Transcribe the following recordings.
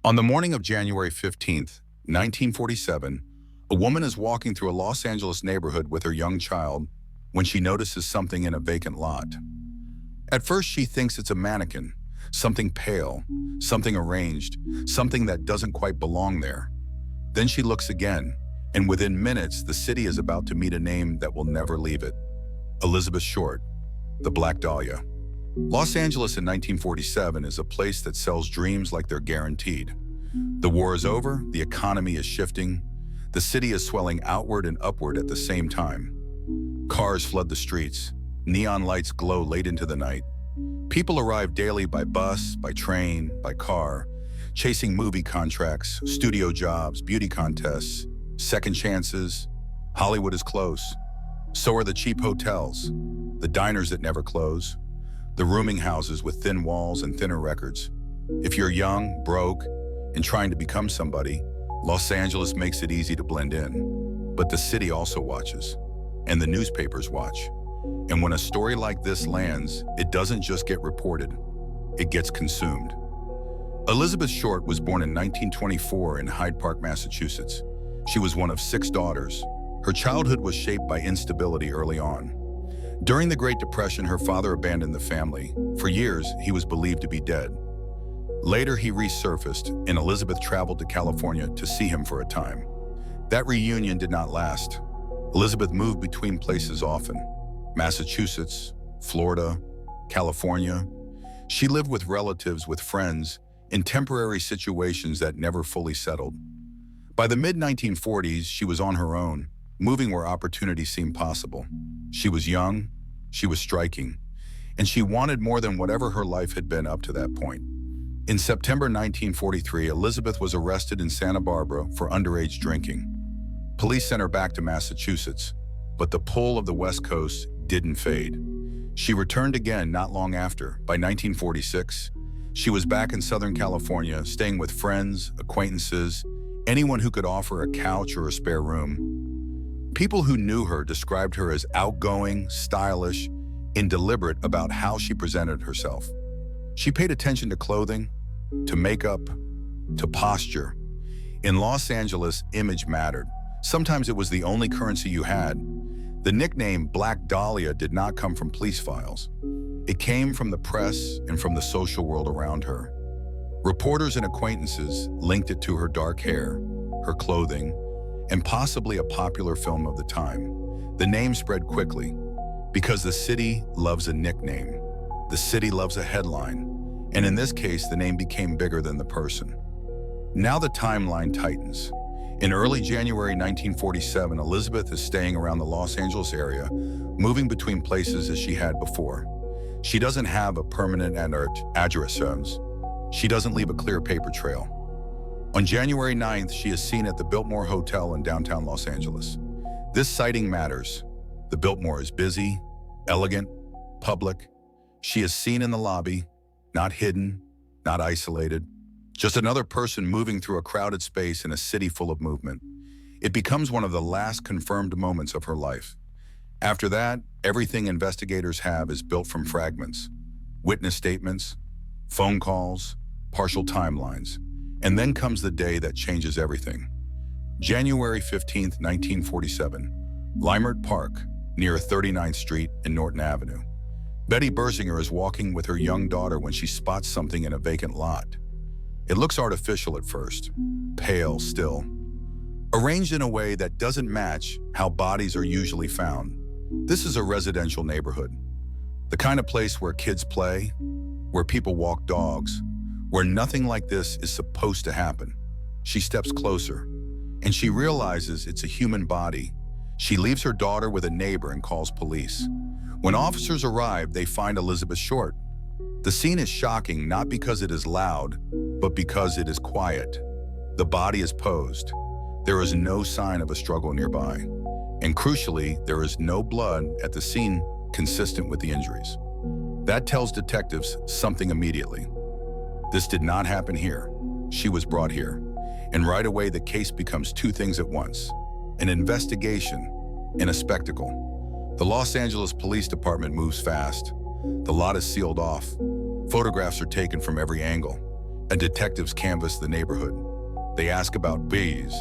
On the morning of January 15th, 1947, a woman is walking through a Los Angeles neighborhood with her young child when she notices something in a vacant lot. At first, she thinks it's a mannequin, something pale, something arranged, something that doesn't quite belong there. Then she looks again, and within minutes, the city is about to meet a name that will never leave it. Elizabeth Short, the Black Dahlia. Los Angeles in 1947 is a place that sells dreams like they're guaranteed. The war is over, the economy is shifting, the city is swelling outward and upward at the same time. Cars flood the streets, neon lights glow late into the night. People arrive daily by bus, by train, by car, chasing movie contracts, studio jobs, beauty contests, second chances. Hollywood is close. So are the cheap hotels, the diners that never close, the rooming houses with thin walls and thinner records. If you're young, broke, and trying to become somebody, Los Angeles makes it easy to blend in. But the city also watches, and the newspapers watch. And when a story like this lands, it doesn't just get reported, it gets consumed. Elizabeth Short was born in 1924 in Hyde Park, Massachusetts. She was one of 6 daughters. Her childhood was shaped by instability early on. During the Great Depression, her father abandoned the family. For years, he was believed to be dead. Later, he resurfaced, and Elizabeth traveled to California to see him for a time. That reunion did not last. Elizabeth moved between places often: Massachusetts, Florida, California. She lived with relatives, with friends, in temporary situations that never fully settled. By the mid-1940s, she was on her own, moving where opportunity seemed possible. She was young, she was striking, and she wanted more than whatever her life had been up to that point. In September 1943, Elizabeth was arrested in Santa Barbara for underage drinking. Police sent her back to Massachusetts, but the pull of the West Coast didn't fade. She returned again not long after. By 1946, she was back in Southern California, staying with friends, acquaintances, anyone who could offer a couch or a spare room. People who knew her described her as outgoing, stylish, and deliberate about how she presented herself. She paid attention to clothing, to makeup, to posture. In Los Angeles, image mattered. Sometimes it was the only currency you had. The nickname Black Dahlia did not come from police files. It came from the press and from the social world around her. Reporters and acquaintances linked it to her dark hair, her clothing, and possibly a popular film of the time. The name spread quickly because the city loves a nickname. The city loves a headline. And in this case, the name became bigger than the person. Now the timeline tightens. In early January 1947, Elizabeth is staying around the Los Angeles area, moving between places as she had before. She doesn't have a permanent address. She doesn't leave a clear paper trail. On January 9th, she is seen at the Biltmore Hotel in downtown Los Angeles. This sighting matters. The Biltmore is busy, elegant, public. She is seen in the lobby, not hidden, not isolated, just another person moving through a crowded space in a city full of movement. It becomes one of the last confirmed moments of her life. After that, everything investigators have is built from fragments: witness statements, phone calls, partial timelines. And then comes the day that changes everything. January 15th, 1947, Leimert Park, near 39th Street and Norton Avenue. Betty Bersinger is walking with her young daughter when she spots something in a vacant lot. It looks artificial at first, pale still, arranged in a way that doesn't match how bodies are usually found. This is a residential neighborhood, the kind of place where kids play, where people walk dogs, where nothing like this is supposed to happen. She steps closer, and she realizes it's a human body. She leaves her daughter with a neighbor and calls police. When officers arrive, they find Elizabeth Short. The scene is shocking not because it is loud, but because it is quiet. The body is posed. There is no sign of a struggle nearby. And crucially, there is no blood at the scene consistent with the injuries. That tells detectives something immediately. This did not happen here. She was brought here. And right away, the case becomes two things at once: an investigation and a spectacle. The Los Angeles Police Department moves fast. The lot is sealed off. Photographs are taken from every angle. and detectives canvass the neighborhood. They ask about bees,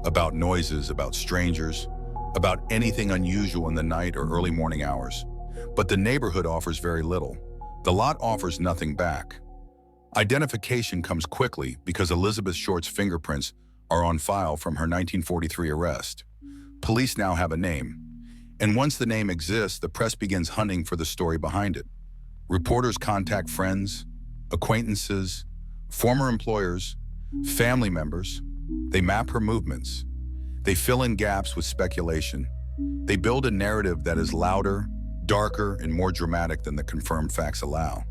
about noises, about strangers, about anything unusual in the night or early morning hours. But the neighborhood offers very little. The lot offers nothing back. Identification comes quickly because Elizabeth Short's fingerprints are on file from her 1943 arrest. Police now have a name. And once the name exists, the press begins hunting for the story behind it. Reporters contact friends, acquaintances, former employers, family members. They map her movements. They fill in gaps with speculation. They build a narrative that is louder, darker, and more dramatic than the confirmed facts allow.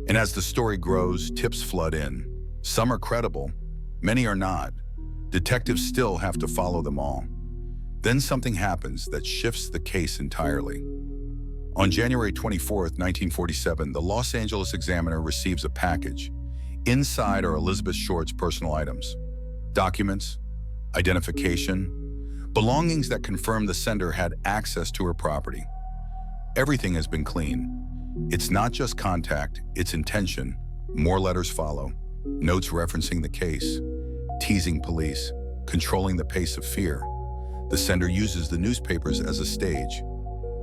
And as the story grows, tips flood in. Some are credible, many are not. Detectives still have to follow them all. Then something happens that shifts the case entirely. On January 24, 1947, the Los Angeles Examiner receives a package. Inside are Elizabeth Short's personal items, documents, identification, belongings that confirm the sender had access to her property. Everything has been cleaned. It's not just contact, it's intention. More letters follow, notes referencing the case, teasing police, controlling the pace of fear. The sender uses the newspapers as a stage,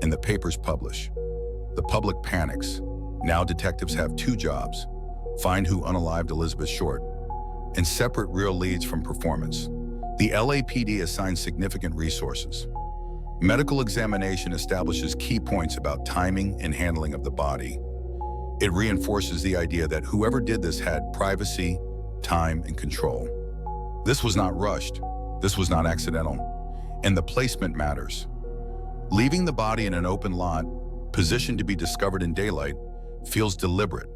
and the papers publish. The public panics. Now detectives have two jobs: find who unalived Elizabeth Short, and separate real leads from performance. The LAPD assigns significant resources. Medical examination establishes key points about timing and handling of the body. It reinforces the idea that whoever did this had privacy, time, and control. This was not rushed. This was not accidental. And the placement matters. Leaving the body in an open lot, positioned to be discovered in daylight, feels deliberate.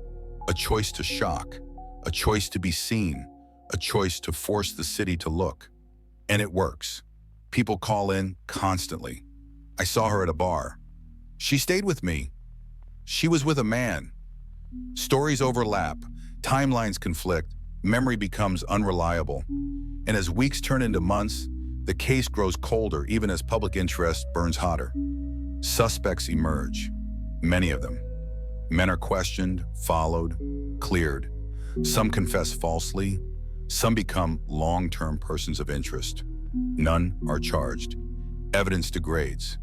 A choice to shock, a choice to be seen, a choice to force the city to look. And it works. People call in constantly. I saw her at a bar. She stayed with me. She was with a man. Stories overlap, timelines conflict, memory becomes unreliable. And as weeks turn into months, the case grows colder even as public interest burns hotter. Suspects emerge, many of them. Men are questioned, followed, cleared. Some confess falsely. Some become long-term persons of interest. None are charged. Evidence degrades.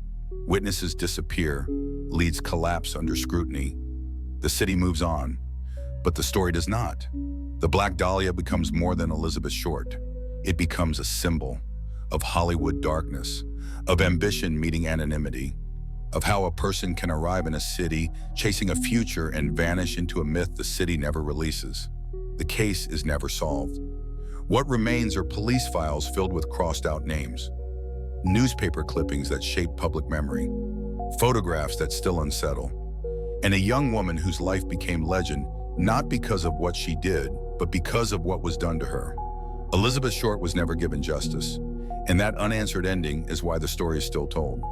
Witnesses disappear. Leads collapse under scrutiny. The city moves on, but the story does not. The Black Dahlia becomes more than Elizabeth Short. It becomes a symbol of Hollywood darkness, of ambition meeting anonymity, of how a person can arrive in a city chasing a future and vanish into a myth the city never releases. The case is never solved. What remains are police files filled with crossed-out names, newspaper clippings that shape public memory, photographs that still unsettle, and a young woman whose life became legend not because of what she did, but because of what was done to her. Elizabeth Short was never given justice, and that unanswered ending is why the story is still told.